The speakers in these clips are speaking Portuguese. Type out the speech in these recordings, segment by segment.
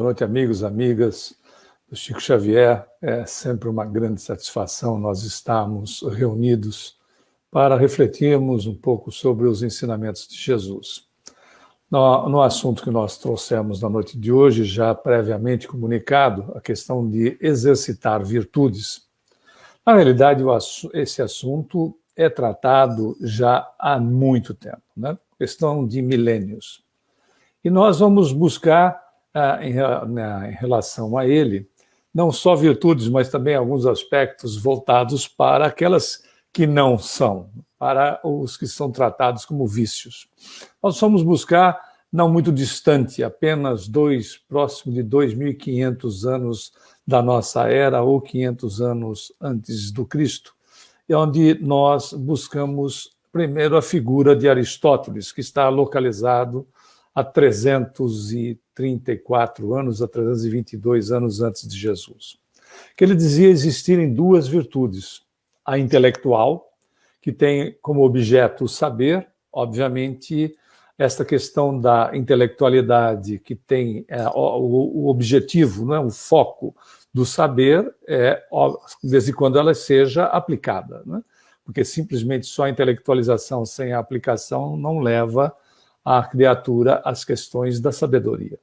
Boa noite, amigos, amigas do Chico Xavier. É sempre uma grande satisfação nós estarmos reunidos para refletirmos um pouco sobre os ensinamentos de Jesus. No assunto que nós trouxemos na noite de hoje, já previamente comunicado, a questão de exercitar virtudes. Na realidade, esse assunto é tratado já há muito tempo, né? Questão de milênios. E nós vamos buscar em relação a ele, não só virtudes, mas também alguns aspectos voltados para aquelas que não são, para os que são tratados como vícios. Nós vamos buscar, não muito distante, apenas próximo de 2.500 anos da nossa era, ou 500 anos antes do Cristo, onde nós buscamos primeiro a figura de Aristóteles, que está localizado há 334 anos, a 322 anos antes de Jesus. Que ele dizia existirem duas virtudes: a intelectual, que tem como objeto o saber. Obviamente, esta questão da intelectualidade, que tem o objetivo, não é, o foco do saber, de vez em quando ela seja aplicada, né? Porque simplesmente só a intelectualização sem a aplicação não leva a criatura às questões da sabedoria.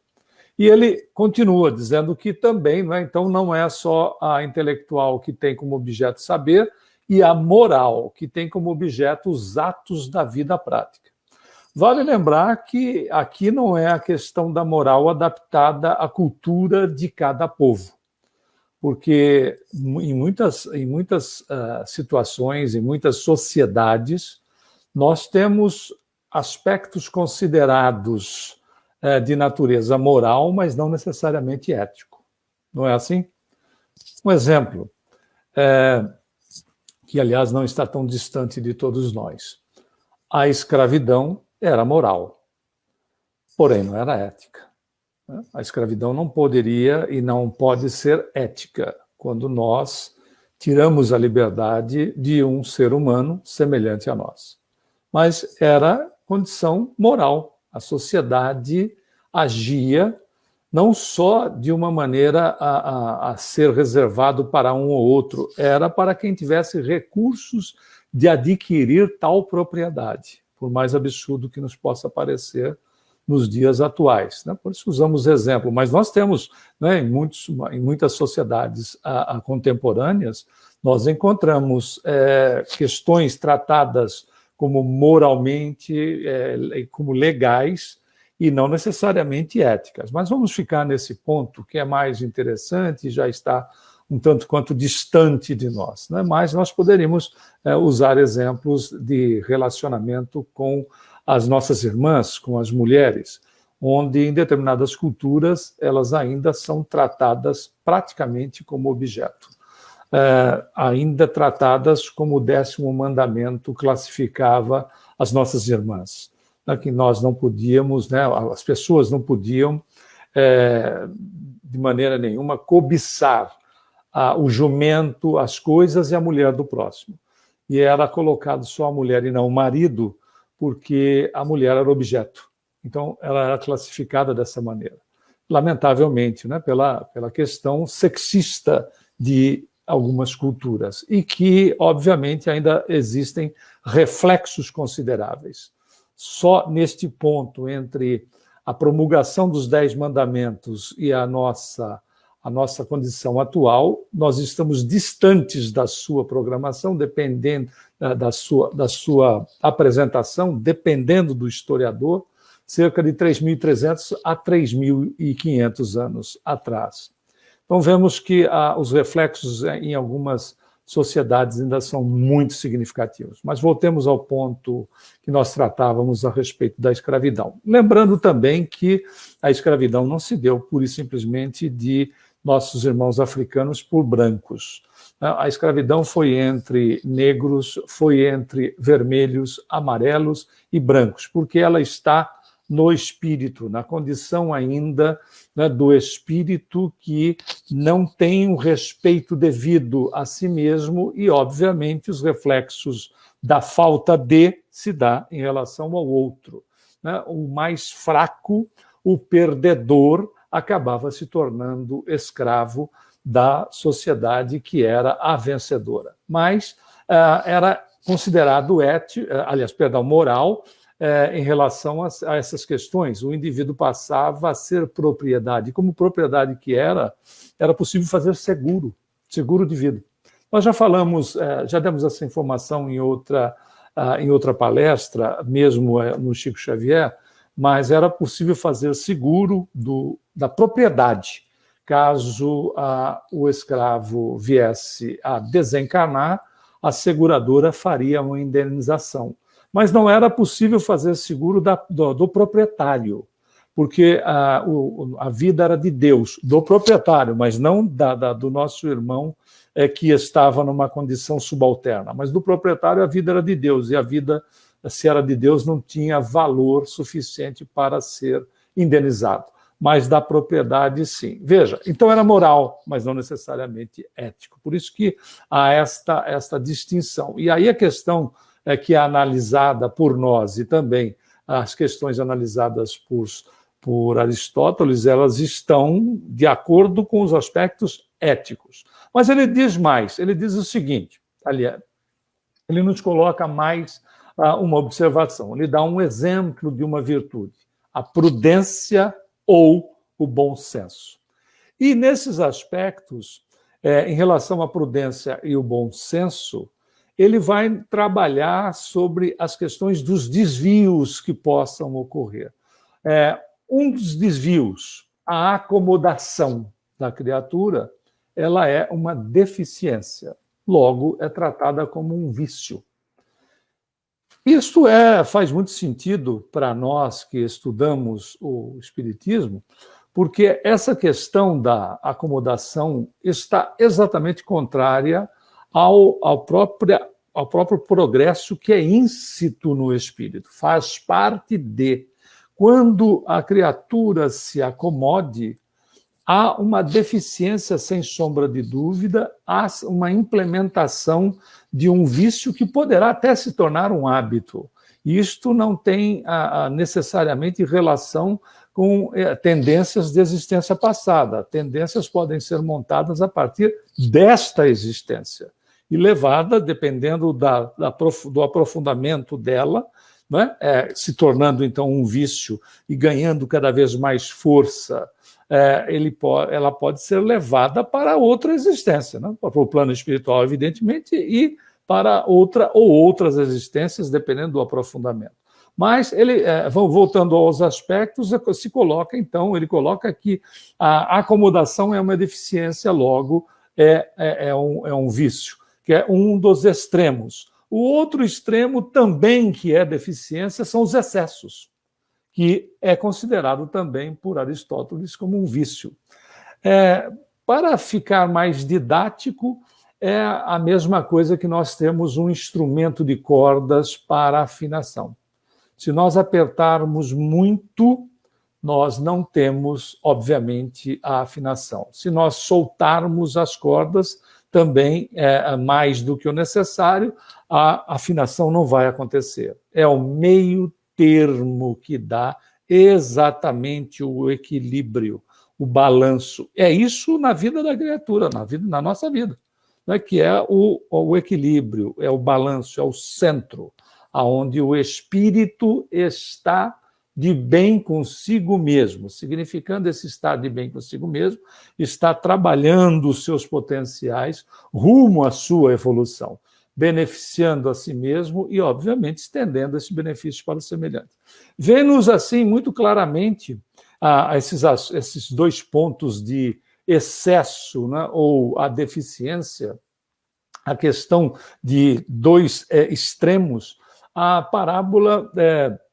E ele continua dizendo que também, né, então não é só a intelectual que tem como objeto saber, e a moral, que tem como objeto os atos da vida prática. Vale lembrar que aqui não é a questão da moral adaptada à cultura de cada povo, porque em muitas situações, em muitas sociedades, nós temos aspectos considerados de natureza moral, mas não necessariamente ético. Não é assim? Um exemplo, que aliás não está tão distante de todos nós. A escravidão era moral, porém não era ética. A escravidão não poderia e não pode ser ética quando nós tiramos a liberdade de um ser humano semelhante a nós. Mas era condição moral. A sociedade agia não só de uma maneira a ser reservado para um ou outro, era para quem tivesse recursos de adquirir tal propriedade, por mais absurdo que nos possa parecer nos dias atuais, né? Por isso usamos exemplo, mas nós temos, né, em muitas sociedades contemporâneas, nós encontramos questões tratadas como moralmente, como legais e não necessariamente éticas. Mas vamos ficar nesse ponto que é mais interessante e já está um tanto quanto distante de nós, né? Mas nós poderíamos usar exemplos de relacionamento com as nossas irmãs, com as mulheres, onde em determinadas culturas elas ainda são tratadas praticamente como objeto. Ainda tratadas como o 10º mandamento classificava as nossas irmãs, né, que nós não podíamos, né, as pessoas não podiam, de maneira nenhuma, cobiçar o jumento, as coisas e a mulher do próximo. E era colocado só a mulher e não o marido, porque a mulher era objeto. Então, ela era classificada dessa maneira. Lamentavelmente, né, pela questão sexista de algumas culturas, e que, obviamente, ainda existem reflexos consideráveis. Só neste ponto, entre a promulgação dos 10 mandamentos e a nossa condição atual, nós estamos distantes da sua programação, dependendo da sua apresentação, dependendo do historiador, cerca de 3.300 a 3.500 anos atrás. Então, vemos que os reflexos em algumas sociedades ainda são muito significativos. Mas voltemos ao ponto que nós tratávamos a respeito da escravidão. Lembrando também que a escravidão não se deu pura e simplesmente de nossos irmãos africanos por brancos. A escravidão foi entre negros, foi entre vermelhos, amarelos e brancos, porque ela está no espírito, na condição ainda, né, do espírito que não tem o respeito devido a si mesmo e, obviamente, os reflexos da falta de se dá em relação ao outro, né? O mais fraco, o perdedor, acabava se tornando escravo da sociedade que era a vencedora. Mas era considerado moral em relação a essas questões. O indivíduo passava a ser propriedade. Como propriedade que era possível fazer seguro de vida. Nós já falamos, já demos essa informação em outra palestra, mesmo no Chico Xavier, mas era possível fazer seguro da propriedade. Caso o escravo viesse a desencarnar, a seguradora faria uma indenização. Mas não era possível fazer seguro do proprietário, porque a vida era de Deus, do proprietário, mas não do nosso irmão que estava numa condição subalterna. Mas do proprietário a vida era de Deus, e a vida, se era de Deus, não tinha valor suficiente para ser indenizado. Mas da propriedade, sim. Veja, então era moral, mas não necessariamente ético. Por isso que há esta distinção. E aí a questão que é analisada por nós, e também as questões analisadas por Aristóteles, elas estão de acordo com os aspectos éticos. Mas ele diz mais, ele diz o seguinte, aliás, ele nos coloca mais uma observação, ele dá um exemplo de uma virtude, a prudência ou o bom senso. E nesses aspectos, em relação à prudência e o bom senso, ele vai trabalhar sobre as questões dos desvios que possam ocorrer. Um dos desvios, a acomodação da criatura, ela é uma deficiência, logo é tratada como um vício. Isto faz muito sentido para nós que estudamos o Espiritismo, porque essa questão da acomodação está exatamente contrária ao próprio progresso que é íncito no espírito, faz parte de. Quando a criatura se acomode, há uma deficiência, sem sombra de dúvida, há uma implementação de um vício que poderá até se tornar um hábito. Isto não tem necessariamente relação com tendências de existência passada. Tendências podem ser montadas a partir desta existência e levada, dependendo do aprofundamento dela, né? Se tornando, então, um vício e ganhando cada vez mais força, ela pode ser levada para outra existência, né? Para o plano espiritual, evidentemente, e para outras existências, dependendo do aprofundamento. Mas voltando aos aspectos, se coloca, então, ele coloca que a acomodação é uma deficiência, logo é um vício, que é um dos extremos. O outro extremo também que é deficiência são os excessos, que é considerado também por Aristóteles como um vício. Para ficar mais didático, é a mesma coisa que nós temos um instrumento de cordas para afinação. Se nós apertarmos muito, nós não temos, obviamente, a afinação. Se nós soltarmos as cordas, também mais do que o necessário, a afinação não vai acontecer. É o meio termo que dá exatamente o equilíbrio, o balanço. É isso na vida da criatura, na nossa vida, né? Que é o equilíbrio, é o balanço, é o centro, onde o espírito está de bem consigo mesmo. Significando esse estar de bem consigo mesmo, está trabalhando os seus potenciais rumo à sua evolução, beneficiando a si mesmo e, obviamente, estendendo esse benefício para o semelhante. Vê-nos, assim, muito claramente esses dois pontos de excesso, né, ou a deficiência, a questão de dois extremos, a parábola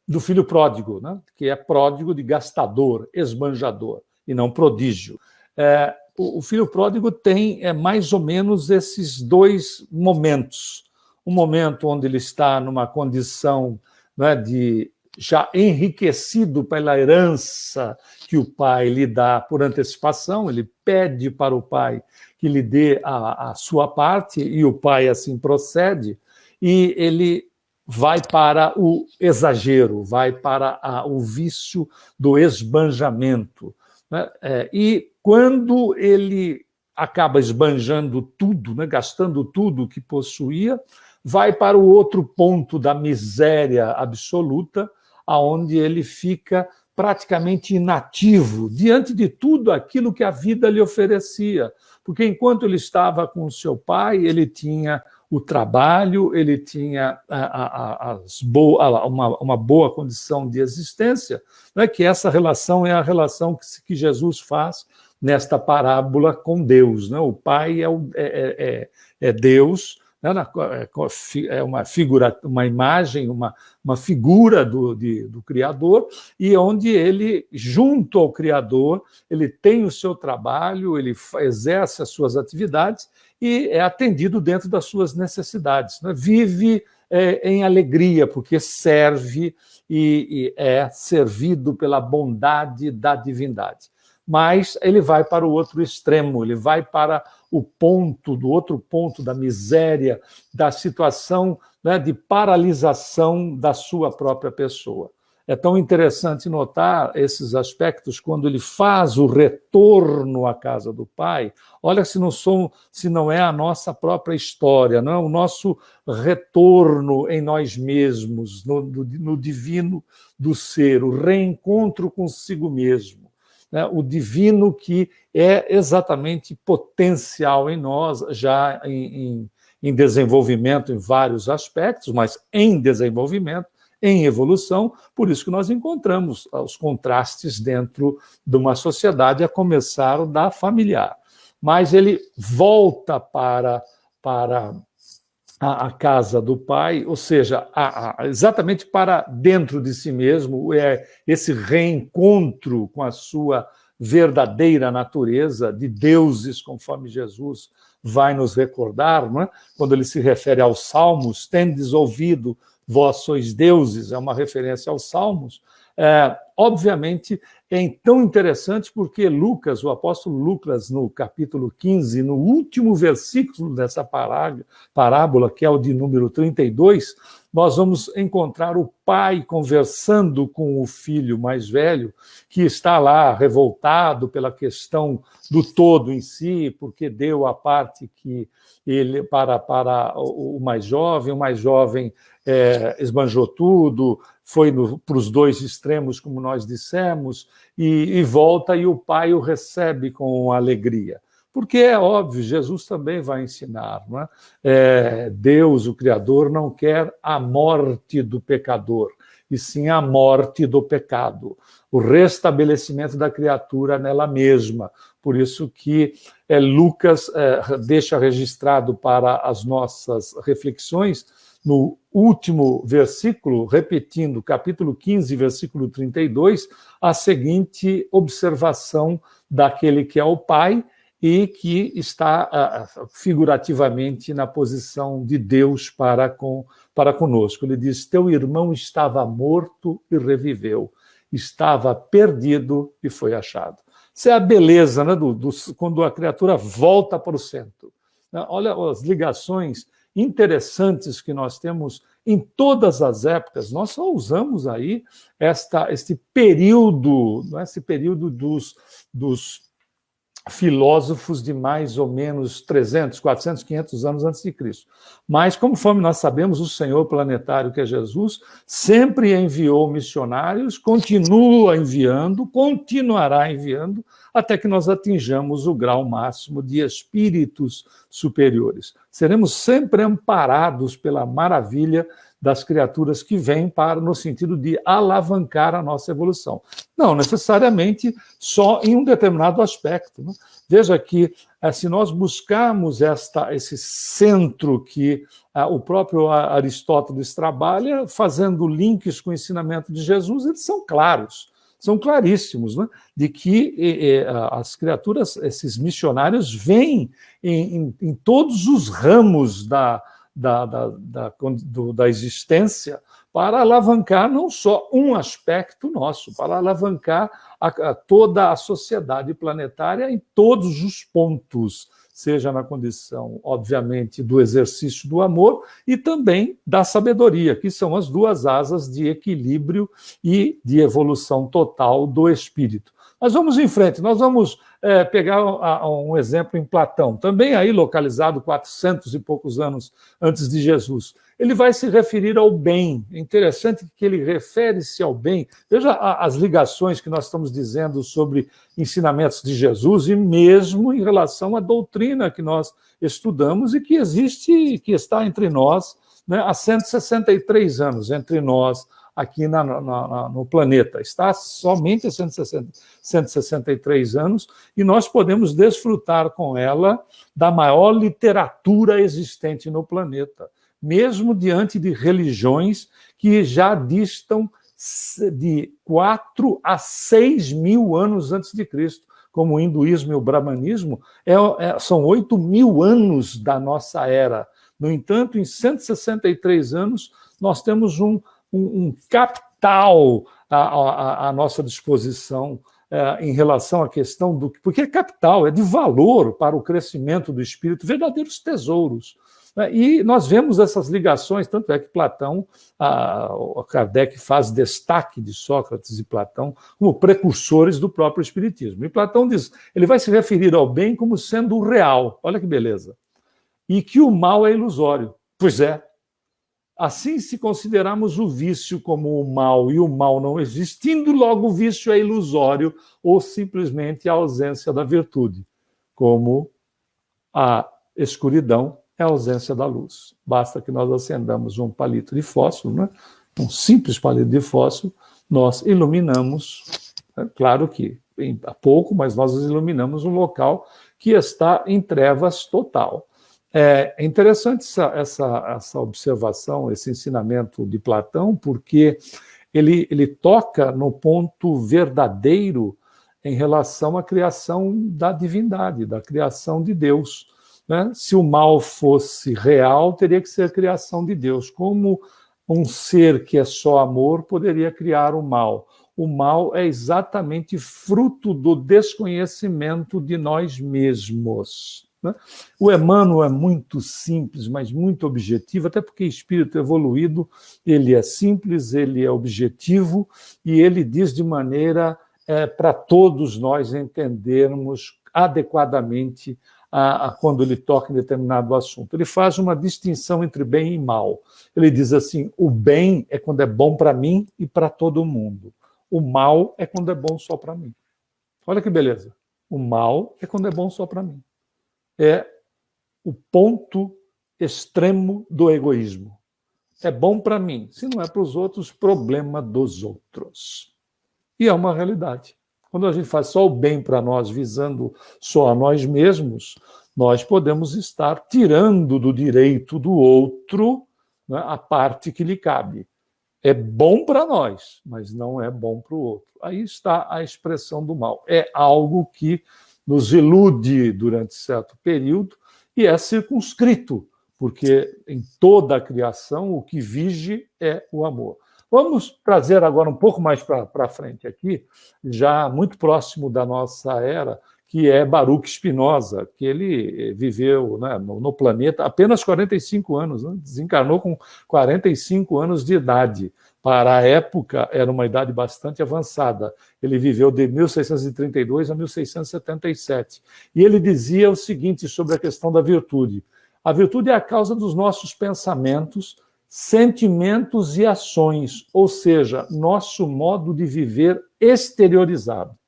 do filho pródigo, né, que é pródigo de gastador, esbanjador, e não prodígio. O filho pródigo tem mais ou menos esses dois momentos. Um momento onde ele está numa condição, né, de já enriquecido pela herança que o pai lhe dá por antecipação, ele pede para o pai que lhe dê a sua parte, e o pai assim procede, e ele vai para o exagero, vai para o vício do esbanjamento, né? E quando ele acaba esbanjando tudo, né, gastando tudo que possuía, vai para o outro ponto da miséria absoluta, aonde ele fica praticamente inativo diante de tudo aquilo que a vida lhe oferecia. Porque enquanto ele estava com seu pai, ele tinha o trabalho, ele tinha uma boa condição de existência, né? Que essa relação é a relação que Jesus faz nesta parábola com Deus, né? O pai é Deus, né? É uma imagem, uma figura do Criador, e onde ele, junto ao Criador, ele tem o seu trabalho, ele exerce as suas atividades e é atendido dentro das suas necessidades, né? Vive em alegria, porque serve e é servido pela bondade da divindade. Mas ele vai para o outro extremo, ele vai para o outro ponto da miséria, da situação, né, de paralisação da sua própria pessoa. É tão interessante notar esses aspectos quando ele faz o retorno à casa do Pai. Olha se não é a nossa própria história, não é o nosso retorno em nós mesmos, no divino do ser, o reencontro consigo mesmo. Né? O divino que é exatamente potencial em nós, já em desenvolvimento em vários aspectos, mas em desenvolvimento, em evolução, por isso que nós encontramos os contrastes dentro de uma sociedade, a começar da familiar. Mas ele volta para a casa do pai, ou seja, exatamente para dentro de si mesmo, esse reencontro com a sua verdadeira natureza de deuses, conforme Jesus vai nos recordar, não é? Quando ele se refere aos Salmos, tendes ouvido, vós sois deuses, é uma referência aos Salmos. Obviamente, é tão interessante porque Lucas, o apóstolo Lucas, no capítulo 15, no último versículo dessa parábola, que é o de número 32, nós vamos encontrar o pai conversando com o filho mais velho, que está lá revoltado pela questão do todo em si, porque deu a parte que ele para o mais jovem esbanjou tudo, foi para os dois extremos, como nós dissemos, e volta e o pai o recebe com alegria. Porque é óbvio, Jesus também vai ensinar, não é? Deus, o Criador, não quer a morte do pecador, e sim a morte do pecado, o restabelecimento da criatura nela mesma. Por isso que Lucas deixa registrado para as nossas reflexões, no último versículo, repetindo, capítulo 15, versículo 32, a seguinte observação daquele que é o pai e que está figurativamente na posição de Deus para conosco. Ele diz, teu irmão estava morto e reviveu, estava perdido e foi achado. Isso é a beleza, né, quando a criatura volta para o centro. Olha as ligações interessantes que nós temos em todas as épocas. Nós só usamos aí este período, esse período dos filósofos de mais ou menos 300, 400, 500 anos antes de Cristo. Mas, conforme nós sabemos, o Senhor planetário, que é Jesus, sempre enviou missionários, continua enviando, continuará enviando, até que nós atinjamos o grau máximo de espíritos superiores. Seremos sempre amparados pela maravilha das criaturas que vêm no sentido de alavancar a nossa evolução. Não necessariamente só em um determinado aspecto, né? Veja que, se nós buscarmos esse centro que o próprio Aristóteles trabalha, fazendo links com o ensinamento de Jesus, eles são claros, são claríssimos, né? De que as criaturas, esses missionários, vêm em todos os ramos da existência para alavancar não só um aspecto nosso, para alavancar toda a sociedade planetária em todos os pontos, seja na condição, obviamente, do exercício do amor e também da sabedoria, que são as duas asas de equilíbrio e de evolução total do espírito. Mas vamos em frente, nós vamos pegar um exemplo em Platão, também aí localizado 400 e poucos anos antes de Jesus. Ele vai se referir ao bem. É interessante que ele refere-se ao bem. Veja as ligações que nós estamos dizendo sobre ensinamentos de Jesus e mesmo em relação à doutrina que nós estudamos e que existe, que está entre nós, né, há 163 anos, entre nós, aqui no planeta. Está somente há 163 anos e nós podemos desfrutar com ela da maior literatura existente no planeta, mesmo diante de religiões que já distam de 4 a 6 mil anos antes de Cristo, como o hinduísmo e o brahmanismo, são 8 mil anos da nossa era. No entanto, em 163 anos, nós temos um capital à nossa disposição em relação à questão do... Porque é capital, é de valor para o crescimento do espírito, verdadeiros tesouros. E nós vemos essas ligações, tanto é que Platão, Kardec faz destaque de Sócrates e Platão como precursores do próprio espiritismo. E Platão diz, ele vai se referir ao bem como sendo o real, olha que beleza, e que o mal é ilusório. Pois é. Assim, se considerarmos o vício como o mal e o mal não existindo, logo o vício é ilusório ou simplesmente a ausência da virtude, como a escuridão é a ausência da luz. Basta que nós acendamos um palito de fósforo, né? Um simples palito de fósforo, nós iluminamos, claro que pouco, mas nós iluminamos um local que está em trevas total. É interessante essa observação, esse ensinamento de Platão, porque ele toca no ponto verdadeiro em relação à criação da divindade, da criação de Deus. Né? Se o mal fosse real, teria que ser a criação de Deus. Como um ser que é só amor poderia criar o mal? O mal é exatamente fruto do desconhecimento de nós mesmos. O Emmanuel é muito simples, mas muito objetivo, até porque espírito evoluído, ele é simples, ele é objetivo, e ele diz de maneira para todos nós entendermos adequadamente quando ele toca em determinado assunto. Ele faz uma distinção entre bem e mal. Ele diz assim, o bem é quando é bom para mim e para todo mundo. O mal é quando é bom só para mim. Olha que beleza. O mal é quando é bom só para mim. É o ponto extremo do egoísmo. É bom para mim. Se não é para os outros, problema dos outros. E é uma realidade. Quando a gente faz só o bem para nós, visando só a nós mesmos, nós podemos estar tirando do direito do outro, né, a parte que lhe cabe. É bom para nós, mas não é bom para o outro. Aí está a expressão do mal. É algo que nos ilude durante certo período e é circunscrito, porque em toda a criação o que vige é o amor. Vamos trazer agora um pouco mais para frente aqui, já muito próximo da nossa era, que é Baruch Spinoza, que ele viveu, né, no planeta apenas 45 anos, né, desencarnou com 45 anos de idade. Para a época, era uma idade bastante avançada. Ele viveu de 1632 a 1677. E ele dizia o seguinte sobre a questão da virtude. A virtude é a causa dos nossos pensamentos, sentimentos e ações, ou seja, nosso modo de viver exteriorizado.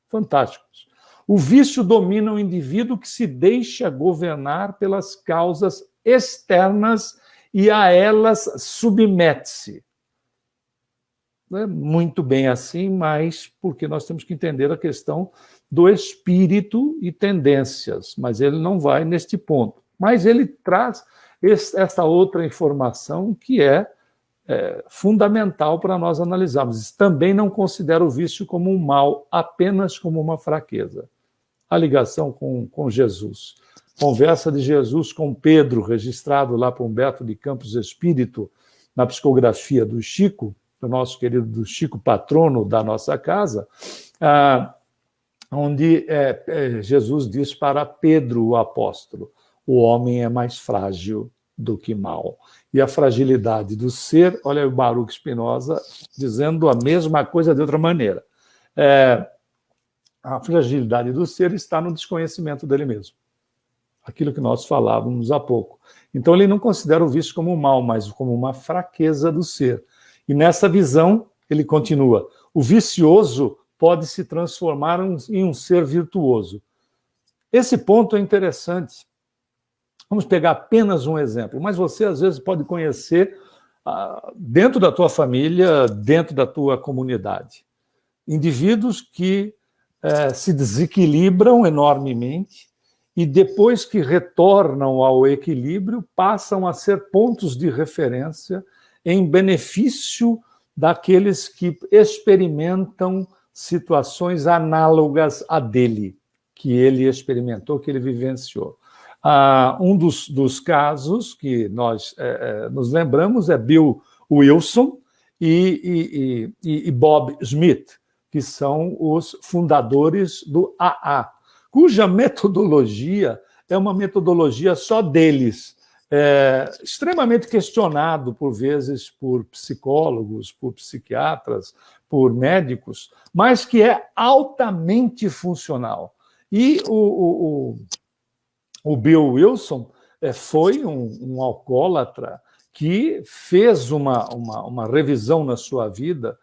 Fantásticos. O vício domina o indivíduo que se deixa governar pelas causas externas e a elas submete-se. Não é muito bem assim, mas porque nós temos que entender a questão do espírito e tendências, mas ele não vai neste ponto. Mas ele traz essa outra informação que é fundamental para nós analisarmos. Também não considera o vício como um mal, apenas como uma fraqueza. A ligação com Jesus. Conversa de Jesus com Pedro, registrado lá por Humberto de Campos Espírito, na psicografia do Chico, do nosso querido Chico, patrono da nossa casa, onde Jesus diz para Pedro, o apóstolo, o homem é mais frágil do que mal. E a fragilidade do ser, olha o Baruch Spinoza dizendo a mesma coisa de outra maneira. A fragilidade do ser está no desconhecimento dele mesmo. Aquilo que nós falávamos há pouco. Então, ele não considera o vício como um mal, mas como uma fraqueza do ser. E nessa visão, ele continua, o vicioso pode se transformar em um ser virtuoso. Esse ponto é interessante. Vamos pegar apenas um exemplo, mas você, às vezes, pode conhecer dentro da tua família, dentro da tua comunidade, indivíduos que se desequilibram enormemente e depois que retornam ao equilíbrio, passam a ser pontos de referência em benefício daqueles que experimentam situações análogas à dele, que ele experimentou, que ele vivenciou. Um dos casos que nós nos lembramos é Bill Wilson e Bob Smith, que são os fundadores do AA, cuja metodologia é uma metodologia só deles, extremamente questionado por vezes por psicólogos, por psiquiatras, por médicos, mas que é altamente funcional. E o Bill Wilson foi um alcoólatra que fez uma revisão na sua vida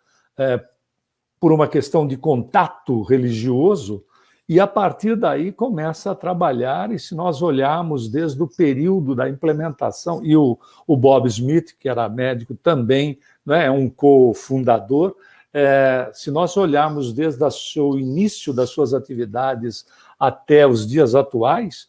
por uma questão de contato religioso, e a partir daí começa a trabalhar, e se nós olharmos desde o período da implementação, e o Bob Smith, que era médico também, né, é um cofundador, se nós olharmos desde o início das suas atividades até os dias atuais,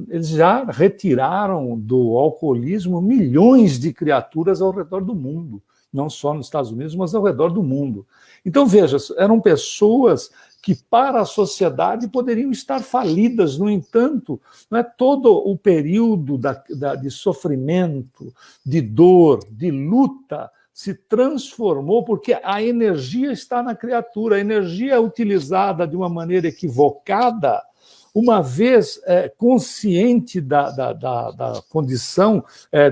eles já retiraram do alcoolismo milhões de criaturas ao redor do mundo, não só nos Estados Unidos, mas ao redor do mundo. Então, veja, eram pessoas que para a sociedade poderiam estar falidas, no entanto, não é todo o período de sofrimento, de dor, de luta, se transformou, porque a energia está na criatura, a energia é utilizada de uma maneira equivocada, uma vez consciente da condição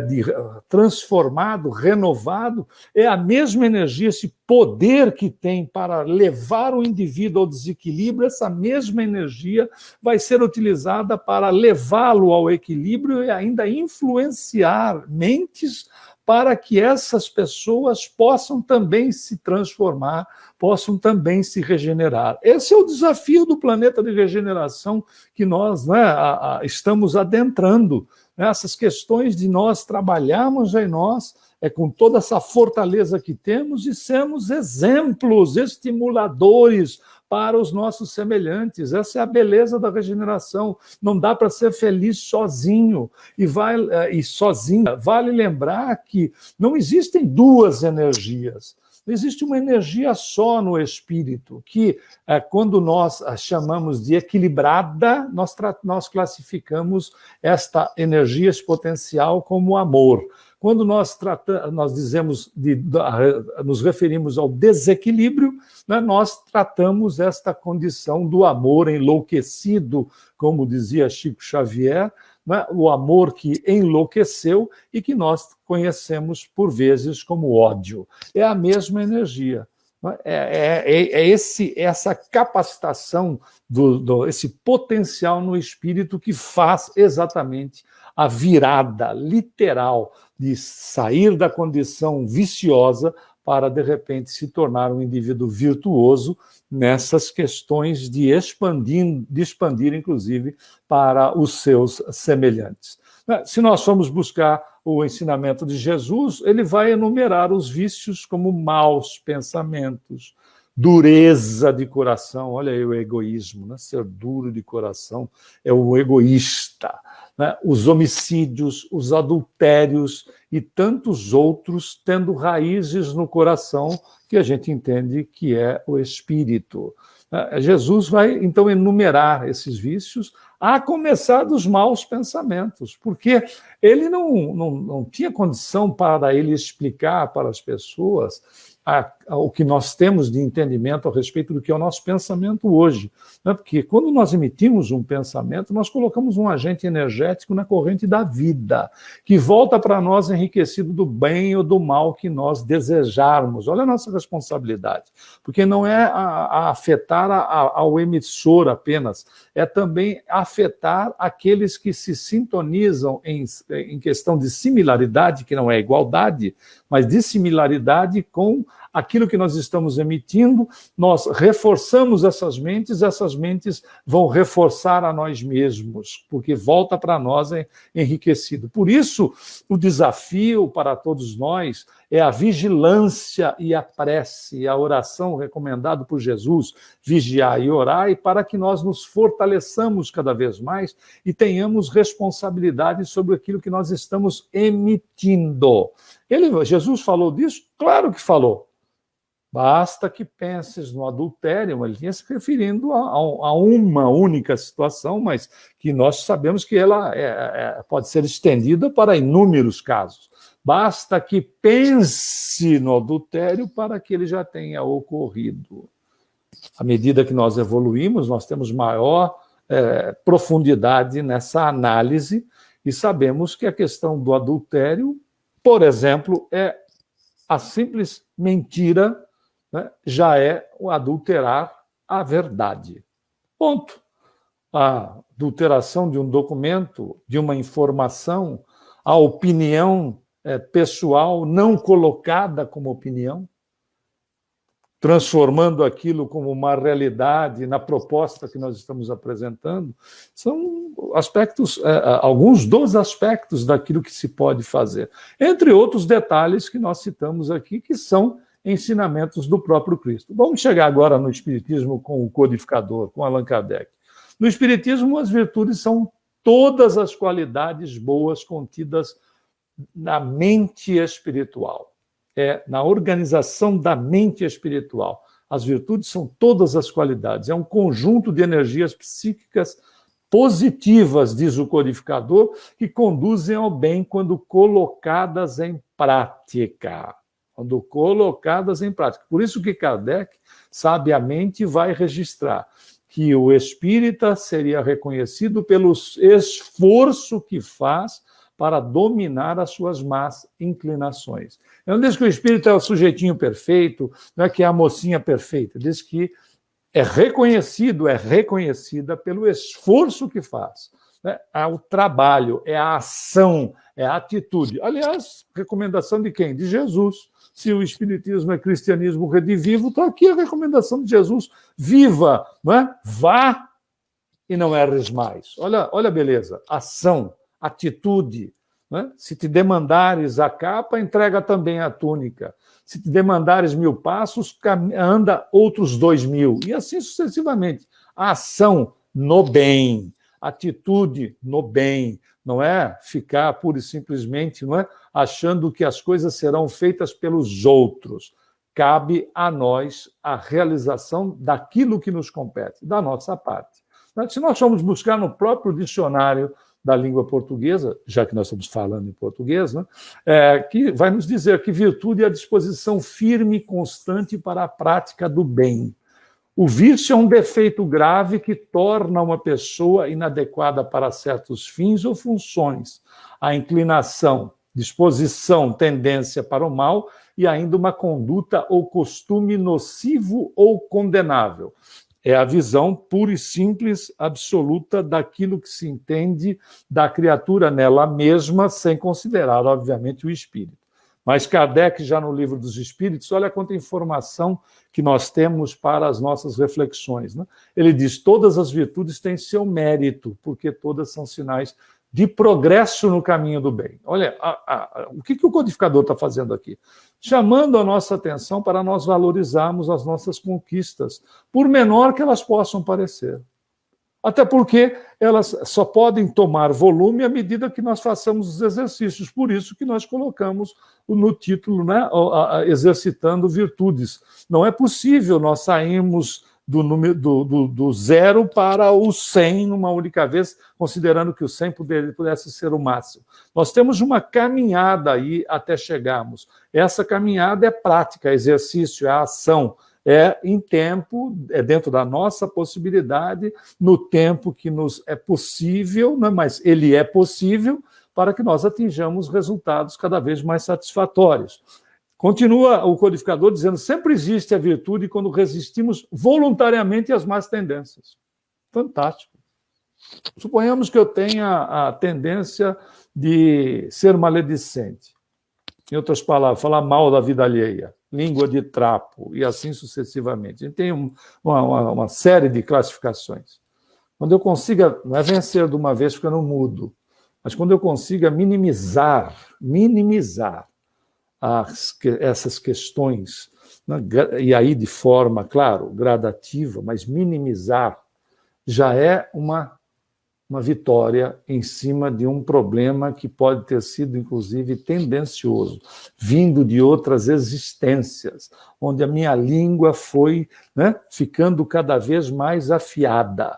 de transformado, renovado, é a mesma energia, esse poder que tem para levar o indivíduo ao desequilíbrio, essa mesma energia vai ser utilizada para levá-lo ao equilíbrio e ainda influenciar mentes para que essas pessoas possam também se transformar, possam também se regenerar. Esse é o desafio do planeta de regeneração que nós estamos adentrando. Essas questões de nós trabalharmos em nós, com toda essa fortaleza que temos e sermos exemplos, estimuladores para os nossos semelhantes. Essa é a beleza da regeneração. Não dá para ser feliz sozinho. E sozinha. Vale lembrar que não existem duas energias. Existe uma energia só no espírito, que quando nós a chamamos de equilibrada, nós classificamos esta energia, esse potencial, como amor. Quando nós dizemos, nos referimos ao desequilíbrio, né, nós tratamos esta condição do amor enlouquecido, como dizia Chico Xavier, né, o amor que enlouqueceu e que nós conhecemos por vezes como ódio. É a mesma energia. Essa capacitação, esse potencial no espírito que faz exatamente a virada literal de sair da condição viciosa para, de repente, se tornar um indivíduo virtuoso nessas questões de expandir, inclusive, para os seus semelhantes. Se nós formos buscar o ensinamento de Jesus, ele vai enumerar os vícios como maus pensamentos, dureza de coração, olha aí o egoísmo, né? Ser duro de coração é o egoísta, né? Os homicídios, os adultérios e tantos outros, tendo raízes no coração, que a gente entende que é o espírito. Jesus vai, então, enumerar esses vícios, a começar dos maus pensamentos, porque ele não tinha condição para ele explicar para as pessoas o que nós temos de entendimento a respeito do que é o nosso pensamento hoje. Né? Porque quando nós emitimos um pensamento, nós colocamos um agente energético na corrente da vida, que volta para nós enriquecido do bem ou do mal que nós desejarmos. Olha a nossa responsabilidade, porque não é a afetar ao emissor apenas, é também afetar aqueles que se sintonizam em questão de similaridade, que não é igualdade, mas de similaridade com aquilo que nós estamos emitindo. Nós reforçamos essas mentes vão reforçar a nós mesmos, porque volta para nós enriquecido. Por isso, o desafio para todos nós é a vigilância e a prece, a oração recomendada por Jesus, vigiar e orar, para que nós nos fortaleçamos cada vez mais e tenhamos responsabilidade sobre aquilo que nós estamos emitindo. Jesus falou disso? Claro que falou. Basta que penses no adultério, ele tinha se referindo a uma única situação, mas que nós sabemos que ela pode ser estendida para inúmeros casos. Basta que pense no adultério para que ele já tenha ocorrido. À medida que nós evoluímos, nós temos maior profundidade nessa análise e sabemos que a questão do adultério, por exemplo, é a simples mentira, né, já é o adulterar a verdade. Ponto. A adulteração de um documento, de uma informação, a opinião pessoal não colocada como opinião, transformando aquilo como uma realidade na proposta que nós estamos apresentando, são aspectos, alguns dos aspectos daquilo que se pode fazer. Entre outros detalhes que nós citamos aqui, que são ensinamentos do próprio Cristo. Vamos chegar agora no Espiritismo com o codificador, com Allan Kardec. No Espiritismo, as virtudes são todas as qualidades boas contidas na mente espiritual. Na organização da mente espiritual. As virtudes são todas as qualidades. É um conjunto de energias psíquicas positivas, diz o codificador, que conduzem ao bem quando colocadas em prática. Quando colocadas em prática. Por isso que Kardec, sabiamente, vai registrar que o espírita seria reconhecido pelo esforço que faz para dominar as suas más inclinações. Não diz que o espírito é o sujeitinho perfeito, não é que é a mocinha perfeita, diz que é reconhecido, é reconhecida pelo esforço que faz. É o trabalho, é a ação, é a atitude. Aliás, recomendação de quem? De Jesus. Se o Espiritismo é cristianismo redivivo, está aqui a recomendação de Jesus. Viva, não é? Vá e não erres mais. Olha a beleza. Ação, atitude. Não é? Se te demandares a capa, entrega também a túnica. Se te demandares 1000 passos, anda outros 2000. E assim sucessivamente. A ação no bem. Atitude no bem, não é ficar pura e simplesmente, não é, achando que as coisas serão feitas pelos outros. Cabe a nós a realização daquilo que nos compete, da nossa parte. Se nós formos buscar no próprio dicionário da língua portuguesa, já que nós estamos falando em português, né, que vai nos dizer que virtude é a disposição firme e constante para a prática do bem. O vício é um defeito grave que torna uma pessoa inadequada para certos fins ou funções. A inclinação, disposição, tendência para o mal e ainda uma conduta ou costume nocivo ou condenável. É a visão pura e simples, absoluta, daquilo que se entende da criatura nela mesma, sem considerar, obviamente, o espírito. Mas Kardec, já no Livro dos Espíritos, olha quanta informação que nós temos para as nossas reflexões. Né? Ele diz, todas as virtudes têm seu mérito, porque todas são sinais de progresso no caminho do bem. Olha, o que o codificador está fazendo aqui? Chamando a nossa atenção para nós valorizarmos as nossas conquistas, por menor que elas possam parecer. Até porque elas só podem tomar volume à medida que nós façamos os exercícios. Por isso que nós colocamos no título, né, exercitando virtudes. Não é possível nós sairmos do 0 para o 100 numa única vez, considerando que o 100 pudesse ser o máximo. Nós temos uma caminhada aí até chegarmos. Essa caminhada é prática, é exercício, é ação, é em tempo, é dentro da nossa possibilidade, no tempo que nos é possível, né, mas ele é possível para que nós atinjamos resultados cada vez mais satisfatórios. Continua o codificador dizendo: sempre existe a virtude quando resistimos voluntariamente às más tendências. Fantástico. Suponhamos que eu tenha a tendência de ser maledicente. Em outras palavras, falar mal da vida alheia, língua de trapo e assim sucessivamente. A gente tem uma série de classificações. Quando eu consiga, não é vencer de uma vez ficando mudo, mas quando eu consiga minimizar essas questões, né, e aí de forma, claro, gradativa, mas minimizar, já é uma vitória em cima de um problema que pode ter sido, inclusive, tendencioso, vindo de outras existências, onde a minha língua foi, né, ficando cada vez mais afiada.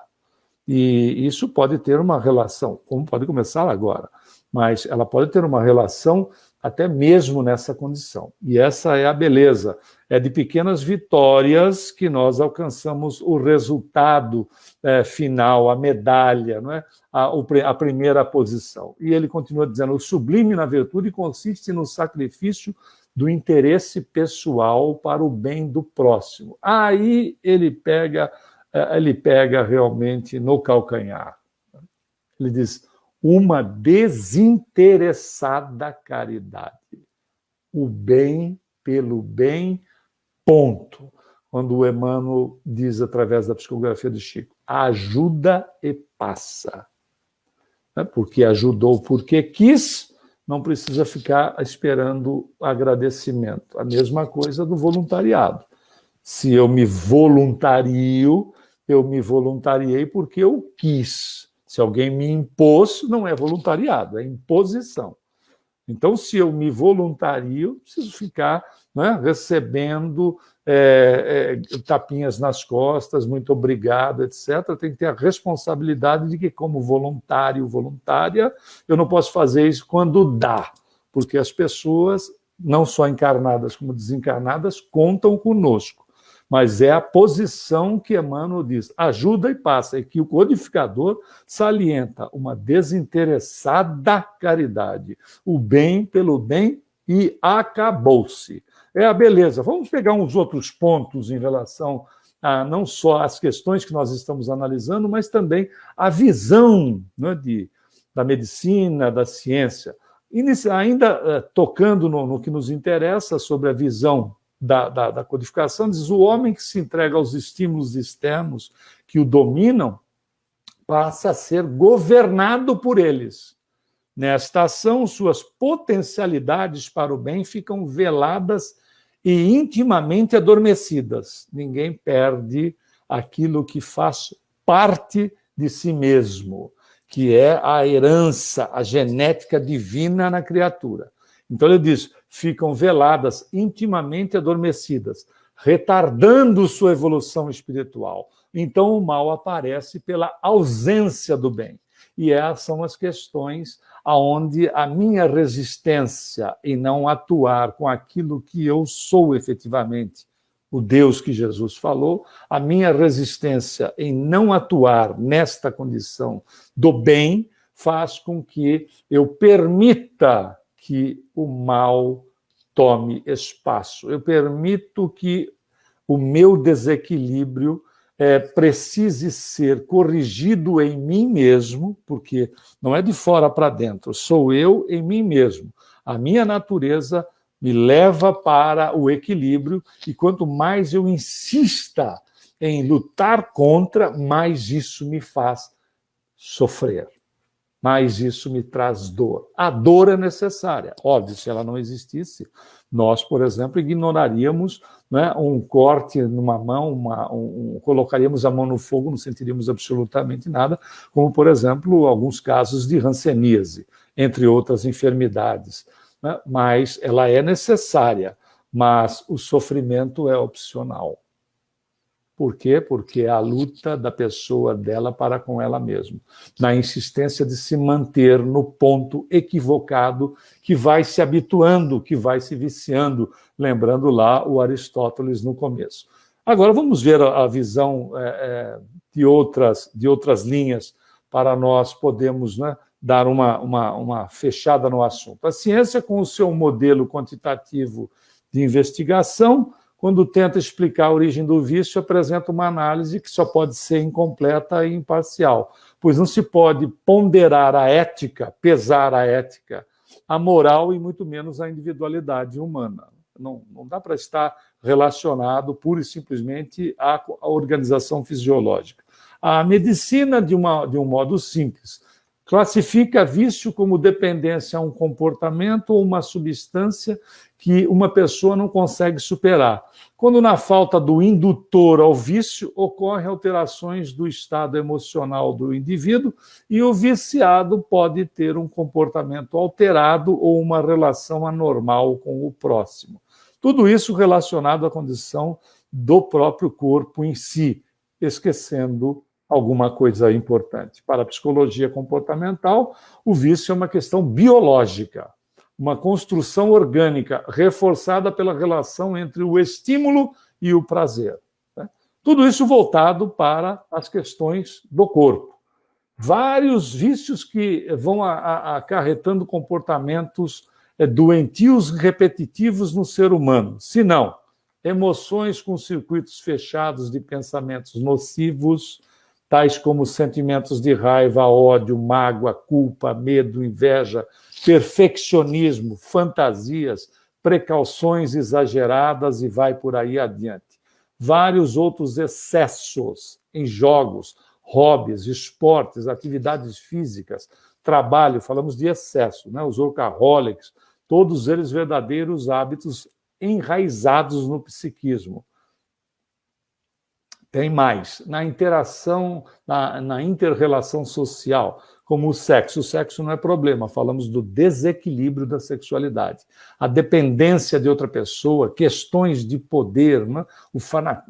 E isso pode ter uma relação, como pode começar agora, mas ela pode ter uma relação até mesmo nessa condição. E essa é a beleza. É de pequenas vitórias que nós alcançamos o resultado final, a medalha, não é? A primeira posição. E ele continua dizendo: o sublime na virtude consiste no sacrifício do interesse pessoal para o bem do próximo. Aí ele pega realmente no calcanhar. Ele diz: uma desinteressada caridade. O bem pelo bem, ponto. Quando o Emmanuel diz, através da psicografia de Chico, ajuda e passa. Porque ajudou porque quis, não precisa ficar esperando agradecimento. A mesma coisa do voluntariado. Se eu me voluntario, eu me voluntariei porque eu quis. Se alguém me impôs, não é voluntariado, é imposição. Então, se eu me voluntario, preciso ficar, né, recebendo tapinhas nas costas, muito obrigado, etc. Tem que ter a responsabilidade de que, como voluntário, voluntária, eu não posso fazer isso quando dá, porque as pessoas, não só encarnadas como desencarnadas, contam conosco. Mas é a posição que Emmanuel diz, ajuda e passa, e que o codificador salienta uma desinteressada caridade, o bem pelo bem e acabou-se. É a beleza. Vamos pegar uns outros pontos em relação a não só as questões que nós estamos analisando, mas também a visão, né, da medicina, da ciência. Ainda tocando no que nos interessa sobre a visão da codificação, diz: o homem que se entrega aos estímulos externos que o dominam passa a ser governado por eles. Nesta ação, suas potencialidades para o bem ficam veladas e intimamente adormecidas. Ninguém perde aquilo que faz parte de si mesmo, que é a herança, a genética divina na criatura. Então ele diz, ficam veladas, intimamente adormecidas, retardando sua evolução espiritual. Então o mal aparece pela ausência do bem. E essas são as questões aonde a minha resistência em não atuar com aquilo que eu sou efetivamente, o Deus que Jesus falou, a minha resistência em não atuar nesta condição do bem faz com que eu permita que o mal tome espaço. Eu permito que o meu desequilíbrio precise ser corrigido em mim mesmo, porque não é de fora para dentro, sou eu em mim mesmo. A minha natureza me leva para o equilíbrio, e quanto mais eu insista em lutar contra, mais isso me faz sofrer. Mas isso me traz dor. A dor é necessária. Óbvio, se ela não existisse, nós, por exemplo, ignoraríamos, né, um corte numa mão, colocaríamos a mão no fogo, não sentiríamos absolutamente nada, como, por exemplo, alguns casos de hanseníase, entre outras enfermidades. Né? Mas ela é necessária, mas o sofrimento é opcional. Por quê? Porque é a luta da pessoa dela para com ela mesma, na insistência de se manter no ponto equivocado, que vai se habituando, que vai se viciando, lembrando lá o Aristóteles no começo. Agora vamos ver a visão de outras linhas para nós podermos, né, dar uma fechada no assunto. A ciência, com o seu modelo quantitativo de investigação, quando tenta explicar a origem do vício, apresenta uma análise que só pode ser incompleta e imparcial, pois não se pode ponderar a ética, pesar a ética, a moral e muito menos a individualidade humana. Não dá para estar relacionado pura e simplesmente à organização fisiológica. A medicina, de um modo simples, classifica vício como dependência a um comportamento ou uma substância que uma pessoa não consegue superar. Quando, na falta do indutor ao vício, ocorrem alterações do estado emocional do indivíduo e o viciado pode ter um comportamento alterado ou uma relação anormal com o próximo. Tudo isso relacionado à condição do próprio corpo em si, esquecendo alguma coisa importante. Para a psicologia comportamental, o vício é uma questão biológica, uma construção orgânica reforçada pela relação entre o estímulo e o prazer. Tudo isso voltado para as questões do corpo. Vários vícios que vão acarretando comportamentos doentios repetitivos no ser humano. Se não, emoções com circuitos fechados de pensamentos nocivos, tais como sentimentos de raiva, ódio, mágoa, culpa, medo, inveja, perfeccionismo, fantasias, precauções exageradas e vai por aí adiante. Vários outros excessos em jogos, hobbies, esportes, atividades físicas, trabalho, falamos de excesso, né? Os workaholics, todos eles verdadeiros hábitos enraizados no psiquismo. Tem mais, na interação, na inter-relação social, como o sexo. O sexo não é problema, falamos do desequilíbrio da sexualidade. A dependência de outra pessoa, questões de poder, né?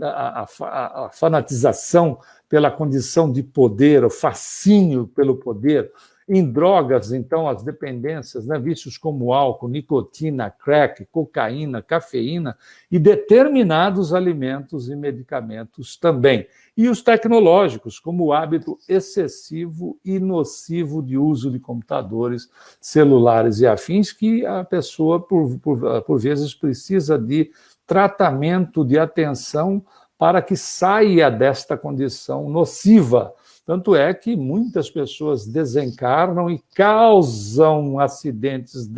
A fanatização pela condição de poder, o fascínio pelo poder. Em drogas, então, as dependências, né? Vícios como álcool, nicotina, crack, cocaína, cafeína e determinados alimentos e medicamentos também. E os tecnológicos, como o hábito excessivo e nocivo de uso de computadores, celulares e afins, que a pessoa, por vezes, precisa de tratamento, de atenção para que saia desta condição nociva. Tanto é que muitas pessoas desencarnam e causam acidentes,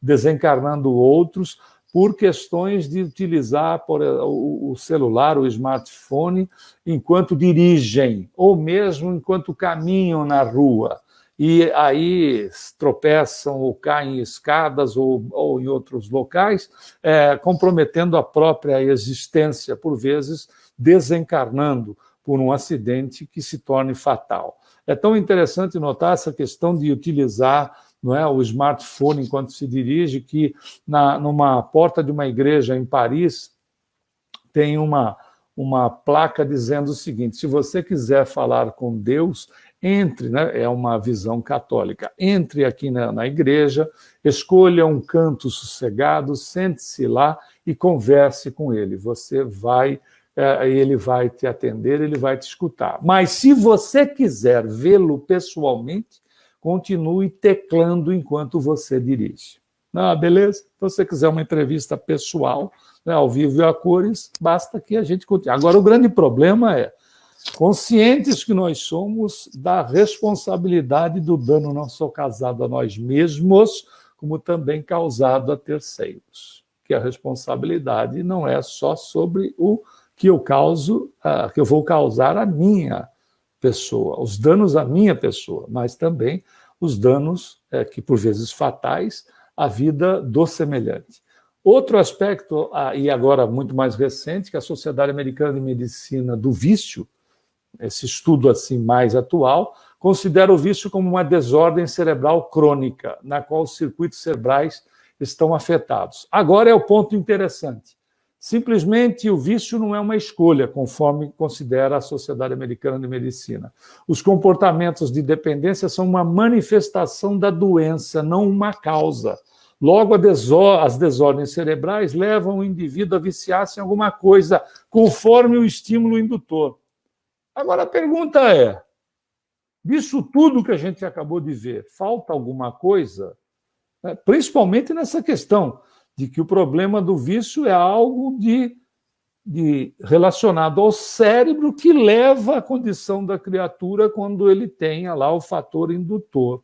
desencarnando outros, por questões de utilizar o celular, o smartphone, enquanto dirigem, ou mesmo enquanto caminham na rua. E aí tropeçam ou caem em escadas ou em outros locais, comprometendo a própria existência, por vezes desencarnando por um acidente que se torne fatal. É tão interessante notar essa questão de utilizar, não é, o smartphone enquanto se dirige, que numa porta de uma igreja em Paris tem uma placa dizendo o seguinte: se você quiser falar com Deus, entre, né, é uma visão católica, entre aqui na igreja, escolha um canto sossegado, sente-se lá e converse com ele. Você vai... ele vai te atender, ele vai te escutar. Mas se você quiser vê-lo pessoalmente, continue teclando enquanto você dirige. Beleza? Se você quiser uma entrevista pessoal, né, ao vivo e a cores, basta que a gente continue. Agora, o grande problema é, conscientes que nós somos da responsabilidade do dano não só causado a nós mesmos, como também causado a terceiros. Que a responsabilidade não é só sobre o que eu vou causar à minha pessoa, os danos à minha pessoa, mas também os danos, que por vezes fatais, à vida do semelhante. Outro aspecto, e agora muito mais recente, que a Sociedade Americana de Medicina do Vício, esse estudo assim mais atual, considera o vício como uma desordem cerebral crônica, na qual os circuitos cerebrais estão afetados. Agora é o ponto interessante. Simplesmente o vício não é uma escolha, conforme considera a Sociedade Americana de Medicina. Os comportamentos de dependência são uma manifestação da doença, não uma causa. Logo, as desordens cerebrais levam o indivíduo a viciar-se em alguma coisa, conforme o estímulo indutor. Agora, a pergunta é, disso tudo que a gente acabou de ver, falta alguma coisa? Principalmente nessa questão de que o problema do vício é algo relacionado ao cérebro que leva à condição da criatura quando ele tenha lá o fator indutor.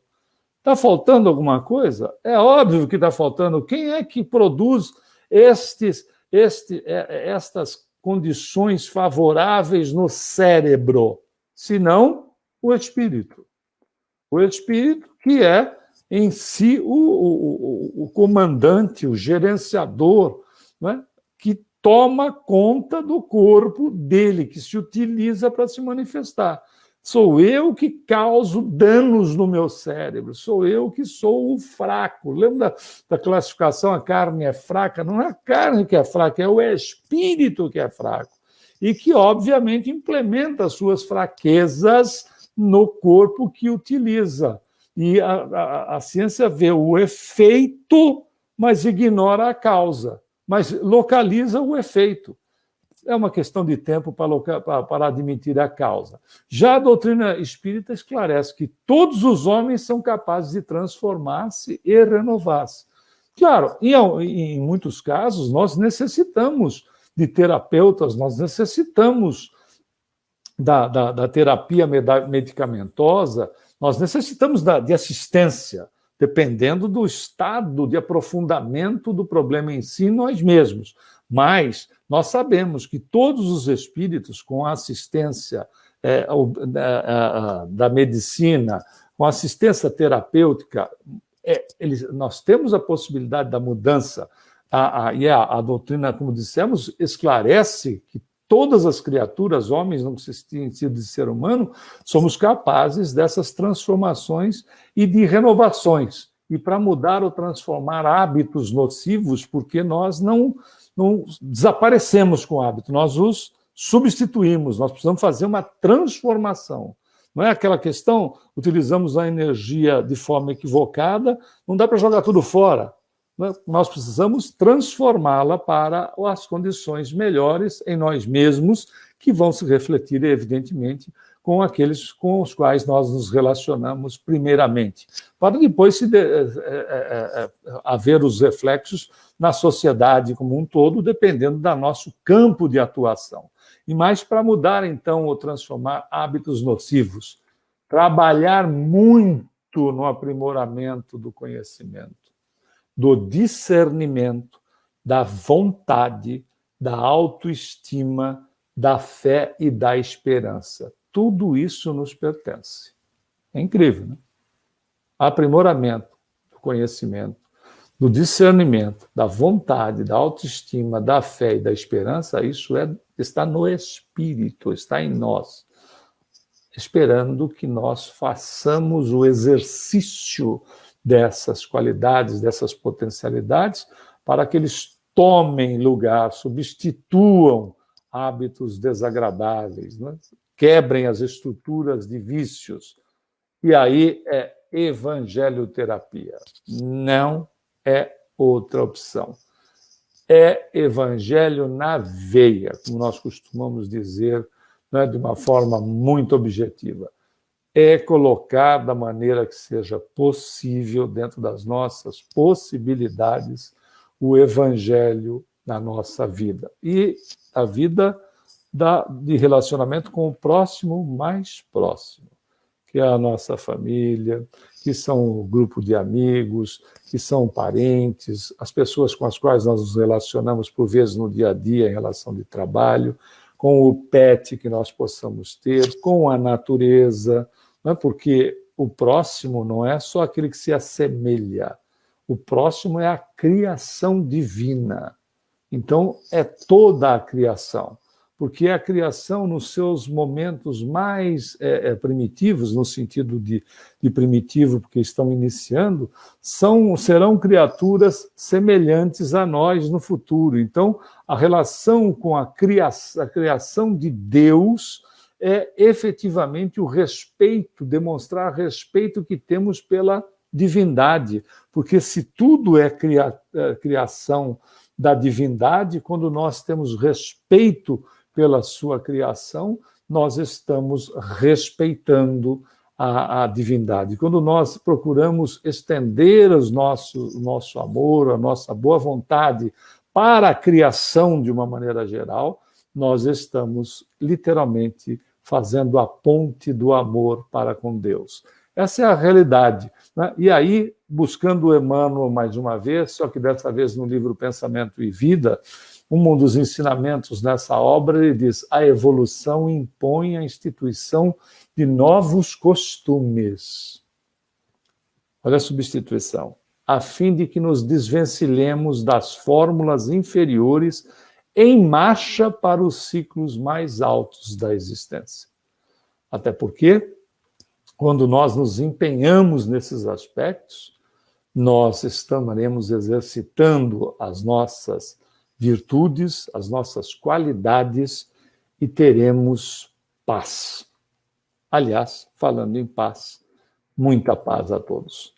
Está faltando alguma coisa? É óbvio que está faltando. Quem é que produz estas condições favoráveis no cérebro? Senão o espírito. O espírito que é em si o comandante, o gerenciador, né, que toma conta do corpo dele, que se utiliza para se manifestar. Sou eu que causo danos no meu cérebro, sou eu que sou o fraco. Lembra da classificação, a carne é fraca? Não é a carne que é fraca, é o espírito que é fraco. E que, obviamente, implementa as suas fraquezas no corpo que utiliza. E a ciência vê o efeito, mas ignora a causa, mas localiza o efeito. É uma questão de tempo para admitir a causa. Já a doutrina espírita esclarece que todos os homens são capazes de transformar-se e renovar-se. Claro, em muitos casos, nós necessitamos de terapeutas, nós necessitamos da terapia medicamentosa, nós necessitamos de assistência, dependendo do estado de aprofundamento do problema em si, nós mesmos. Mas nós sabemos que todos os espíritos, com a assistência da medicina, com a assistência terapêutica, nós temos a possibilidade da mudança. E a doutrina, como dissemos, esclarece que todas as criaturas, homens no sentido de ser humano, somos capazes dessas transformações e de renovações. E para mudar ou transformar hábitos nocivos, porque nós não desaparecemos com o hábito, nós os substituímos, nós precisamos fazer uma transformação. Não é aquela questão, utilizamos a energia de forma equivocada, não dá para jogar tudo fora. Nós precisamos transformá-la para as condições melhores em nós mesmos, que vão se refletir, evidentemente, com aqueles com os quais nós nos relacionamos primeiramente, para depois haver os reflexos na sociedade como um todo, dependendo do nosso campo de atuação. E mais para mudar, então, ou transformar hábitos nocivos, trabalhar muito no aprimoramento do conhecimento, do discernimento, da vontade, da autoestima, da fé e da esperança. Tudo isso nos pertence. É incrível, né? Aprimoramento do conhecimento, do discernimento, da vontade, da autoestima, da fé e da esperança, isso está no espírito, está em nós, esperando que nós façamos o exercício dessas qualidades, dessas potencialidades, para que eles tomem lugar, substituam hábitos desagradáveis, né? Quebrem as estruturas de vícios. E aí é evangelioterapia. Não é outra opção. É evangelho na veia, como nós costumamos dizer, né, de uma forma muito objetiva. É colocar da maneira que seja possível, dentro das nossas possibilidades, o evangelho na nossa vida. E a vida de relacionamento com o próximo mais próximo, que é a nossa família, que são o grupo de amigos, que são parentes, as pessoas com as quais nós nos relacionamos, por vezes, no dia a dia, em relação de trabalho, com o pet que nós possamos ter, com a natureza, né? Porque o próximo não é só aquele que se assemelha, o próximo é a criação divina. Então, é toda a criação. porque a criação, nos seus momentos mais primitivos, no sentido de primitivo, porque estão iniciando, serão criaturas semelhantes a nós no futuro. Então, a relação com a criação de Deus é efetivamente o respeito, demonstrar respeito que temos pela divindade, porque se tudo é criação da divindade, quando nós temos respeito pela sua criação, nós estamos respeitando a divindade. Quando nós procuramos estender o nosso amor, a nossa boa vontade para a criação de uma maneira geral, nós estamos literalmente fazendo a ponte do amor para com Deus. Essa é a realidade, né? E aí, buscando o Emmanuel mais uma vez, só que dessa vez no livro Pensamento e Vida, um dos ensinamentos nessa obra, ele diz: a evolução impõe a instituição de novos costumes. Olha a substituição. A fim de que nos desvencilhemos das fórmulas inferiores em marcha para os ciclos mais altos da existência. Até porque, quando nós nos empenhamos nesses aspectos, nós estaremos exercitando as nossas virtudes, as nossas qualidades e teremos paz. Aliás, falando em paz, muita paz a todos.